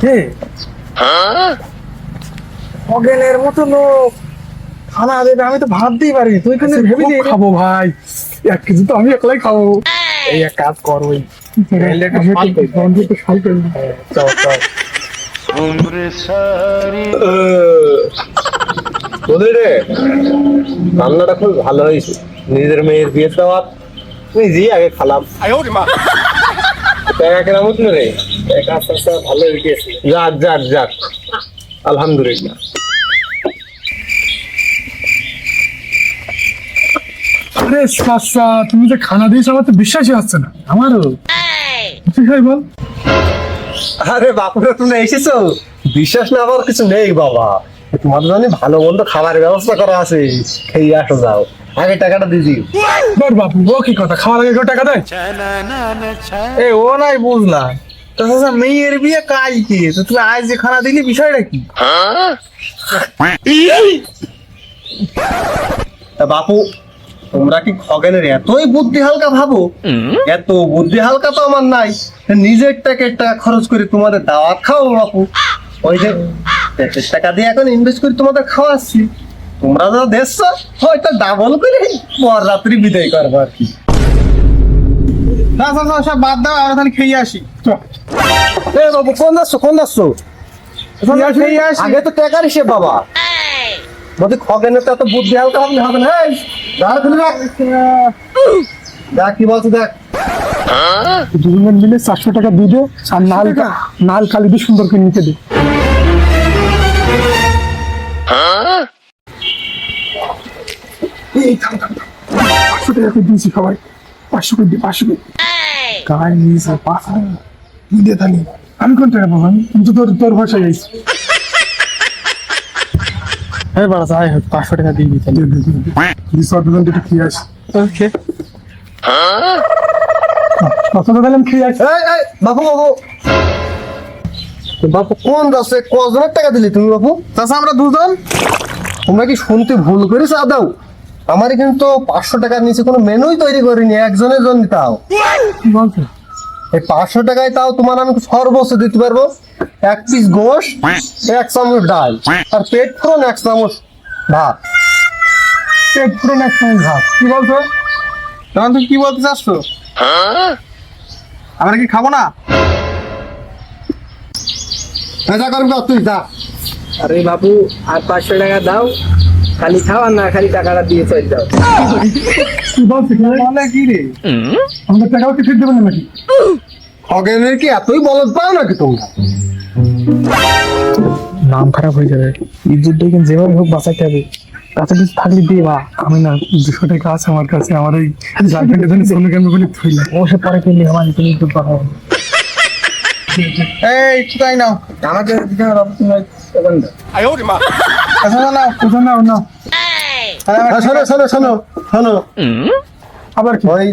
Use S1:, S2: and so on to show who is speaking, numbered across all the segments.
S1: কে খগেনের মতো লোক খানা দেবে আমি তো ভাবতেই পারি। তুই কিন্তু ভেবে দিয়ে
S2: খাবো ভাই, 1 কেজি তো আমি একলাই খাবো।
S1: এই এক কাজ কর, ওই
S3: তোদের রে রান্নাটা খুব ভালো হয়েছে। নিজের মেয়ের বিয়ে দেওয়া নিজেই আগে খালাম। কেমন উঠলো রে? আস্তে আস্তে ভালো হয়ে গিয়েছে। যাক যাক যাক, আলহামদুলিল্লাহ।
S2: আরে চাচা, তুমি যে খানা দিয়েছো আমার তো বিশ্বাসই হচ্ছে না। আমারও ঠিক হয় বল।
S3: আরে বাপুরা, তুমি এসেছো, বিশ্বাস না হওয়ার কিছু নেই বাবা। তোমাদের জন্য ভালো মন্দ খাবারের ব্যবস্থা করা আছে, খেয়ে আসো যাও। আগে টাকাটা দিয়ে দিও।
S2: তোর বাপু ও কি কথা, খাওয়ার আগে কেউ টাকা দেয়?
S1: এ ও নাই বুঝলাম তো চাচা, মেয়ের বিয়ে কাজ কি? তো তুই আজ যে খানা দিলি বিষয়টা কি?
S3: তা বাপু, তোমরা কি খগেনের এতই বুদ্ধি হালকা ভাবো? এত বুদ্ধি হালকা তো আমার নাই। নিজের টাকা খরচ করে তোমাদের দাওয়াত খাও বাপু। ওই যে পেটের টাকা দিয়ে এখন ইনভেস্ট করে তোমাদের খাওয়াচ্ছি। তোমরা যা দেখছো হয়তো ডাবল করে পর রাত্রি বিদায় করবো আর কি।
S1: না চাচা, সব বাদ দাও, আমরা তাহলে খেয়ে আসি।
S3: এ বাবু, কোন যাচ্ছ কোন যাচ্ছ?
S1: খেয়ে আসি।
S3: আগে তো টাকার হিসেব বাবা। যদি খগেনের তো এত বুদ্ধি হালকা ভাবলে হবে না। এই, দাঁড়া খুলে রাখ। দেখ কি বলছো দেখ।
S2: দুজন মিলে 400 টাকা দিয়ে দে, আর নাল কালি দিয়ে সুন্দর করে নিতে দে। এই থাম থাম থাম, 500 টাকা করে দিয়েছি সবাই। 500 করে দি, 500 করে। গায়ে নিয়েছে 500 টাকা। তুই দে তাহলে। আমি কোন টাকা পাবো? আমি তো তোর ভরসায় গেছি।
S1: হ্যাঁ বাড়া, যাই হোক 500 টাকা দিয়ে দিতে।
S2: দুটো খেয়ে আসি।
S1: ওকে।
S2: কত টাকা দিলাম, খেয়ে আসি।
S3: এই এই বাপু বাপু বাপু, কোন রাস্তে কজনের টাকা দিলি তুমি বাপু?
S1: চাচা আমরা দুজন।
S3: তোমরা কি শুনতে ভুল করেছো আদাও? আমার কিন্তু 500 টাকার নিচে কোনো মেনুই তৈরি করিনি একজনের জন্য। তাও
S2: কি বলছো?
S3: এই 500 টাকায় তাও তোমার আমি সর্বোচ্চ দিতে পারবো 1 পিস গোশ, 1 চামচ ডাল, আর পেট পুরন 1 চামচ ভাত।
S2: পেট পুরো না একটা ভাত। কি বলছো?
S1: তখন তুমি কি বলতে চাচ্ছ? আমরা কি খাবো না?
S3: যা করবি কর, তুই যা।
S4: আরে বাবু, আর 500 টাকা দাও, খালি খাও আর না খালি টাকাটা দিয়ে চলে যাও।
S2: কি বলছো?
S1: বলে কি রে?
S2: আমাদের টাকাও কি ঠিক দেবেন নাকি?
S3: খগেনের কি এতই বলদ পাও নাকি তোমরা?
S2: নাম খারাপ হয়ে যাবে। ইজ্জতটা কিন্তু যেভাবে হোক বাঁচাইতে হবে। কাছে কিছু থাকলে দিয়ে বা আমি না 200 টাকা আছে আমার কাছে। আমার এই গার্লফ্রেন্ডের জন্য সোনো কেন বলে থইলাম। ও সে পরে কিনলে আমার তুমি একটু পাঠাবো।
S1: এই তাই নাও, আমাকে দিতে হবে বাবু, তুমি এখন দাও। চাচা নাও।
S2: কোথাও নাও না।
S3: শোনো শোনো শোনো শোনো,
S2: আবার কি?
S3: ওই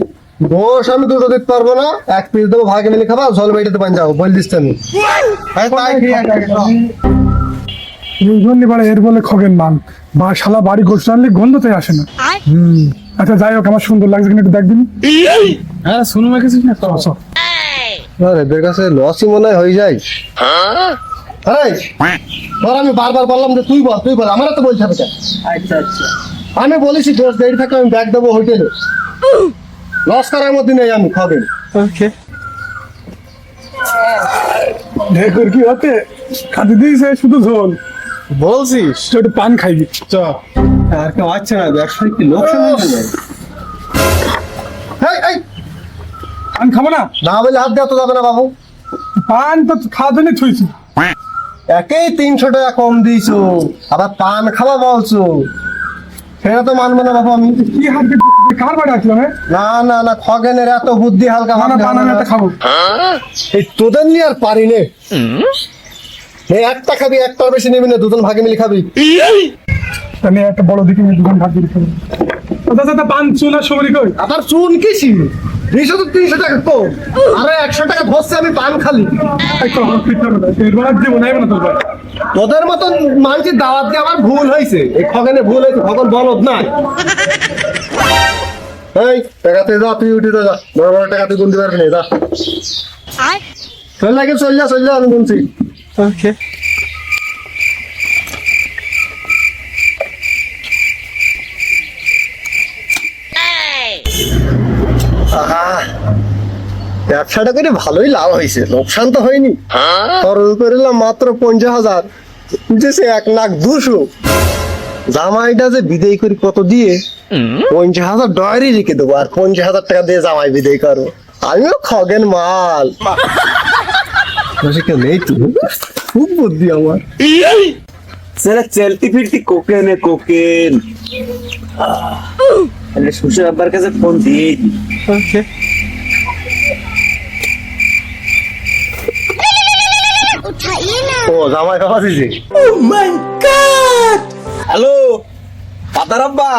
S3: গোশ আমি দুটো দিতে পারবো না। 1 পিস দেবো, ভাগে মিলে খাবা। জল বাইটাতে পান যাও, বল দিচ্ছি আমি।
S1: তাই খেয়ে আসি।
S2: এই জন্য বাড়ে এর বলে খগেন মান বা শালা বাড়ি গোষ্ঠ আনলে গন্ধতে আসে না। আচ্ছা যাই হোক, আমার সুন্দর লাগছে কিনা একটু দেখ দিন।
S1: হ্যাঁ শুনু মেখেছিস না?
S2: আচ্ছা
S3: এদের কাছে লসই মনে হয় হয়ে যায়। এই, ধর আমি বারবার বললাম যে তুই বল তুই বল, আমার তো বলতে হবে কেন?
S4: আচ্ছা আচ্ছা,
S3: আমি বলেছি দোষ দেরি থাকলে আমি ব্যাগ দেবো হোটেলে। লস করার মধ্যে নেই আমি খগেন।
S1: ওকে।
S2: ঢেকুর কি হতে খাতে দিয়েছে শুধু ঝোল।
S1: বলছিস?
S2: তো একটু পান খাইবি চ।
S3: আর কেউ আছে না, ব্যবসায়িক কি লোকসান হয়ে যায়। এই, এই,
S2: পান খাবো না?
S3: না বলে হাত দেওয়া তো যাবে না বাবু।
S2: পান তো খাওয়ার জন্য থইছি।
S3: একেই 300 টাকা কম দিয়েছো, আবার পান খাওয়া বলছো, সেটা তো মানবে না বাবু আমি।
S2: কি হাত দিয়ে কার বাড়ি আসলো? হ্যাঁ
S3: না না না, খগেনের এত বুদ্ধি হালকা
S2: না,
S3: ভাবলে
S2: পান
S3: হবে
S2: আমি
S3: না।
S2: একটা খাবো।
S3: এই তোদের নিয়ে আর পারি নে। এই একটা খাবি, একটার বেশি নিবি না, দুজন ভাগে মিলে খাবি।
S2: তাহলে একটা বড় দিকে নিয়ে দোকান ভাগ দিয়ে খাবো। দাদা পান চুন আর সবরি কই?
S3: আবার চুন কিসি? 300 টাকা কম, আরে 100 টাকা ধরছে আমি পান খালি।
S2: দেবো নাই না তোর ভাই।
S3: তোদের মতন মানুষের দাওয়াত দিয়ে আমার ভুল হয়েছে। এই খগেনে ভুল হয়েছে, খগন বলদ নাই। এই টাকাতে যা, তুই উঠে যা, বড় বড় টাকা তুই গুনতে পারবি না, যা। চল লাগে, চল যা আমি গুনছি।
S1: ওকে।
S3: ব্যবসাটা করে ভালোই লাভ হয়েছে, লোকসান তো হয়নি। খরচ করিলাম মাত্র 50,000, বুঝেছে 1,02,000। জামাইটা যে বিদায় করি কত দিয়ে, 50,000 ডয়ারি রেখে দেবো, আর 50,000 টাকা দিয়ে জামাই বিদায় করো। আমিও খগেন মাল। কেউ নেই তো, খুব বুদ্ধি আমার।
S5: साला चलती फिरती कोकेन है कोकेन। अरे শ্বশুর আব্বার কাছে ফোন দিয়ে
S1: ওকে।
S3: ও জামাই বাবা দিছে।
S5: হ্যালো পাতার আব্বা,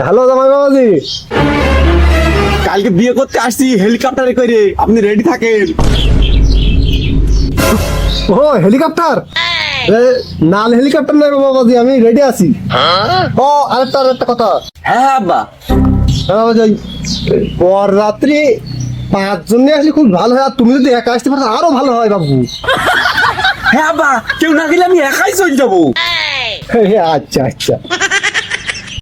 S3: হ্যালো জামাই বাবাজি।
S5: কালকে বিয়ে করতে আসছি হেলিকপ্টারে করে, আপনি রেডি থাকেন।
S3: ও হেলিকপ্টার, নাল হেলিকপ্টার না গো বাবাজি, আমি রেডি আছি। ও আরেকটা কথা,
S5: হ্যাঁ আব্বা,
S3: পর রাত্রি 5 জন নিয়ে আসলে খুব ভালো হয়, আর তুমি যদি একা আসতে পারো আরো ভালো হয় বাবু।
S5: হ্যাঁ আব্বা, কেউ না গেলে আমি একাই চলে যাবো।
S3: আচ্ছা আচ্ছা।